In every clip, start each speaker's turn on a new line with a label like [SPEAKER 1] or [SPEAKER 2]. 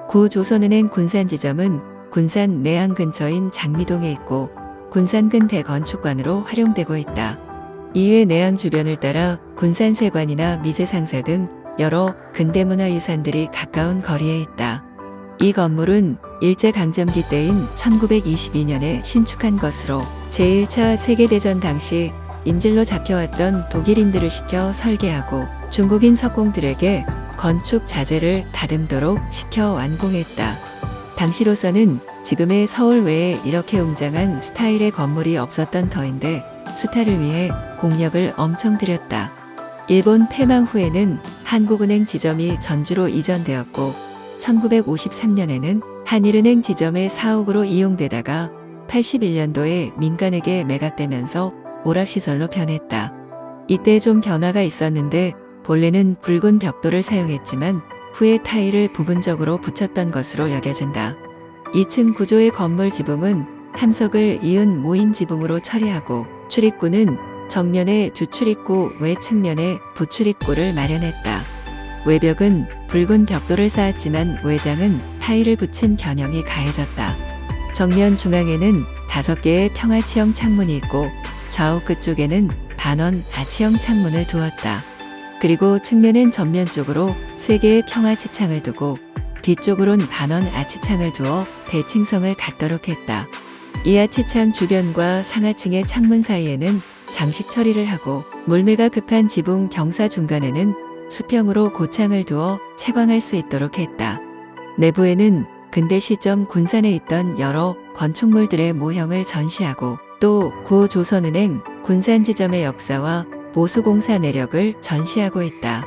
[SPEAKER 1] 구조선은행 군산지점은 군산 내항 근처인 장미동에 있고 군산근 대건축관으로 활용되고 있다. 이외 내항 주변을 따라 군산세관이나 미제상사 등 여러 근대문화유산들이 가까운 거리에 있다. 이 건물은 일제강점기 때인 1922년에 신축한 것으로 제1차 세계대전 당시 인질로 잡혀왔던 독일인들을 시켜 설계하고 중국인 석공들에게 건축 자재를 다듬도록 시켜 완공했다. 당시로서는 지금의 서울 외에 이렇게 웅장한 스타일의 건물이 없었던 터인데 수탈을 위해 공력을 엄청 들였다. 일본 패망 후에는 한국은행 지점이 전주로 이전되었고 1953년에는 한일은행 지점의 사옥으로 이용되다가 81년도에 민간에게 매각되면서 오락시설로 변했다. 이때 좀 변화가 있었는데 본래는 붉은 벽돌을 사용했지만 후에 타일을 부분적으로 붙였던 것으로 여겨진다. 2층 구조의 건물 지붕은 함석을 이은 모인 지붕으로 처리하고 출입구는 정면에 주출입구, 외 측면에 부출입구를 마련했다. 외벽은 붉은 벽돌을 쌓았지만 외장은 타일을 붙인 변형이 가해졌다. 정면 중앙에는 5개의 평아치형 창문이 있고 좌우 끝쪽에는 반원 아치형 창문을 두었다. 그리고 측면엔 전면 쪽으로 3개의 평아치창을 두고 뒤쪽으로는 반원 아치창을 두어 대칭성을 갖도록 했다. 이 아치창 주변과 상하층의 창문 사이에는 장식 처리를 하고 물매가 급한 지붕 경사 중간에는 수평으로 고창을 두어 채광할 수 있도록 했다. 내부에는 근대 시점 군산에 있던 여러 건축물들의 모형을 전시하고 또 구조선은행 군산지점의 역사와 보수공사 내력을 전시하고 있다.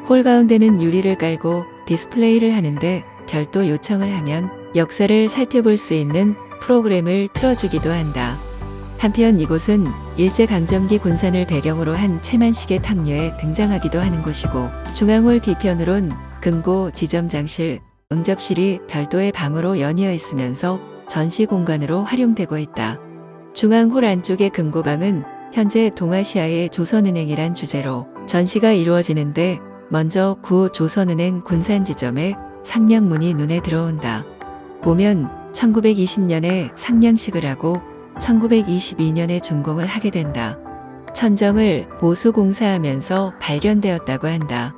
[SPEAKER 1] 홀 가운데는 유리를 깔고 디스플레이를 하는데 별도 요청을 하면 역사를 살펴볼 수 있는 프로그램을 틀어주기도 한다. 한편 이곳은 일제강점기 군산을 배경으로 한 채만식의 탕묘에 등장하기도 하는 곳이고 중앙홀 뒤편으론 금고 지점장실, 응접실이 별도의 방으로 연이어 있으면서 전시 공간으로 활용되고 있다. 중앙홀 안쪽의 금고방은 현재 동아시아의 조선은행이란 주제로 전시가 이루어지는데 먼저 구조선은행 군산지점의 상량문이 눈에 들어온다. 보면 1920년에 상량식을 하고 1922년에 준공을 하게 된다. 천정을 보수공사하면서 발견되었다고 한다.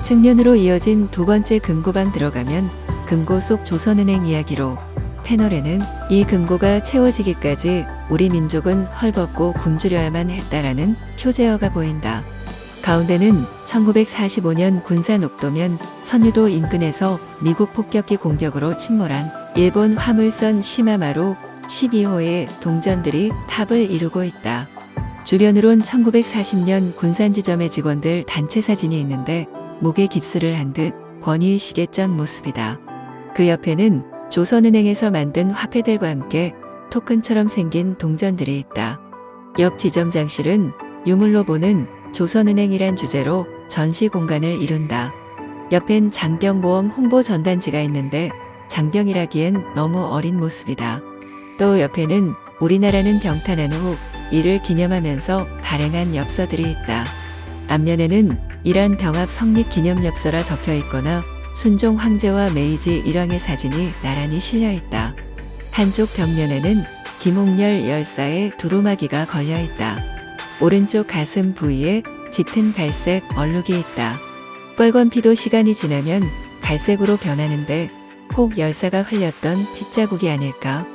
[SPEAKER 1] 측면으로 이어진 두 번째 금고방 들어가면 금고 속 조선은행 이야기로 패널에는 이 금고가 채워지기까지 우리 민족은 헐벗고 굶주려야만 했다라는 표제어가 보인다. 가운데는 1945년 군산 옥도면 선유도 인근에서 미국 폭격기 공격으로 침몰한 일본 화물선 시마마루 12호의 동전들이 탑을 이루고 있다. 주변으론 1940년 군산지점의 직원들 단체 사진이 있는데 목에 깁스를 한 듯 권위의식에 쩐 모습이다. 그 옆에는 조선은행에서 만든 화폐들과 함께 토큰처럼 생긴 동전들이 있다. 옆 지점장실은 유물로 보는 조선은행이란 주제로 전시 공간을 이룬다. 옆엔 장병모험 홍보 전단지가 있는데 장병이라기엔 너무 어린 모습이다. 또 옆에는 우리나라는 병탄한 후 이를 기념하면서 발행한 엽서들이 있다. 앞면에는 이란 병합 성립 기념엽서라 적혀 있거나 순종 황제와 메이지 일왕의 사진이 나란히 실려 있다. 한쪽 벽면에는 김홍렬 열사의 두루마기가 걸려 있다. 오른쪽 가슴 부위에 짙은 갈색 얼룩이 있다. 빨간 피도 시간이 지나면 갈색으로 변하는데 혹 열사가 흘렸던 핏자국이 아닐까?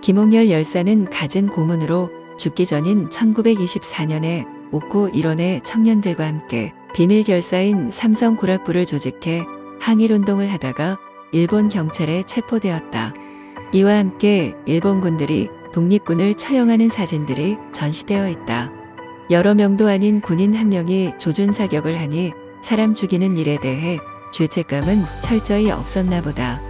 [SPEAKER 1] 김홍렬 열사는 갖은 고문으로 죽기 전인 1924년에 옥구 일원의 청년들과 함께 비밀 결사인 삼성 구락부를 조직해 항일운동을 하다가 일본 경찰에 체포되었다. 이와 함께 일본군들이 독립군을 처형하는 사진들이 전시되어 있다. 여러 명도 아닌 군인 한 명이 조준사격을 하니 사람 죽이는 일에 대해 죄책감은 철저히 없었나 보다.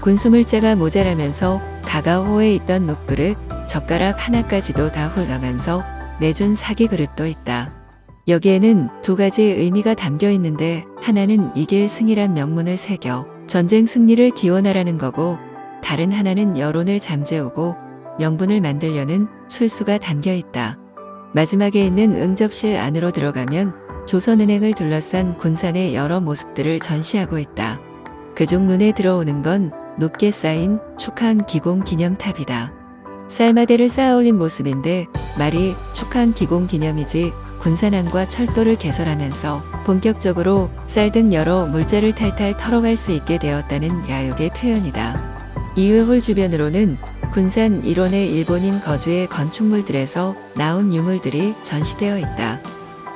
[SPEAKER 1] 군수물자가 모자라면서 가가호에 있던 눕그릇, 젓가락 하나까지도 다 훌어가면서 내준 사기 그릇도 있다. 여기에는 두 가지 의미가 담겨 있는데 하나는 이길 승이란 명문을 새겨 전쟁 승리를 기원하라는 거고 다른 하나는 여론을 잠재우고 명분을 만들려는 술수가 담겨 있다. 마지막에 있는 응접실 안으로 들어가면 조선은행을 둘러싼 군산의 여러 모습들을 전시하고 있다. 그중 눈에 들어오는 건 높게 쌓인 축항 기공 기념탑이다. 쌀마대를 쌓아올린 모습인데 말이 축항 기공 기념이지 군산항과 철도를 개설하면서 본격적으로 쌀 등 여러 물자를 탈탈 털어갈 수 있게 되었다는 야욕의 표현이다. 이외 홀 주변으로는 군산 일원의 일본인 거주의 건축물들에서 나온 유물들이 전시되어 있다.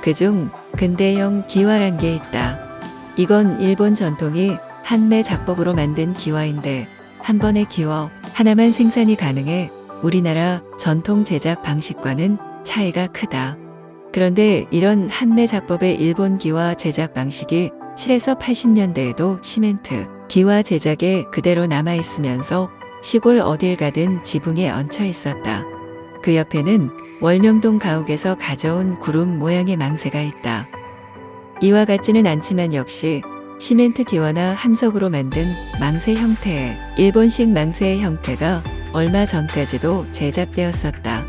[SPEAKER 1] 그중 근대형 기와란 게 있다. 이건 일본 전통이 한매 작법으로 만든 기와인데 한 번의 기와 하나만 생산이 가능해 우리나라 전통 제작 방식과는 차이가 크다. 그런데 이런 한매 작법의 일본 기와 제작 방식이 7에서 80년대에도 시멘트, 기와 제작에 그대로 남아있으면서 시골 어딜 가든 지붕에 얹혀 있었다. 그 옆에는 월명동 가옥에서 가져온 구름 모양의 망새가 있다. 이와 같지는 않지만 역시 시멘트 기와나 함석으로 만든 망새 형태의 일본식 망새의 형태가 얼마 전까지도 제작되었었다.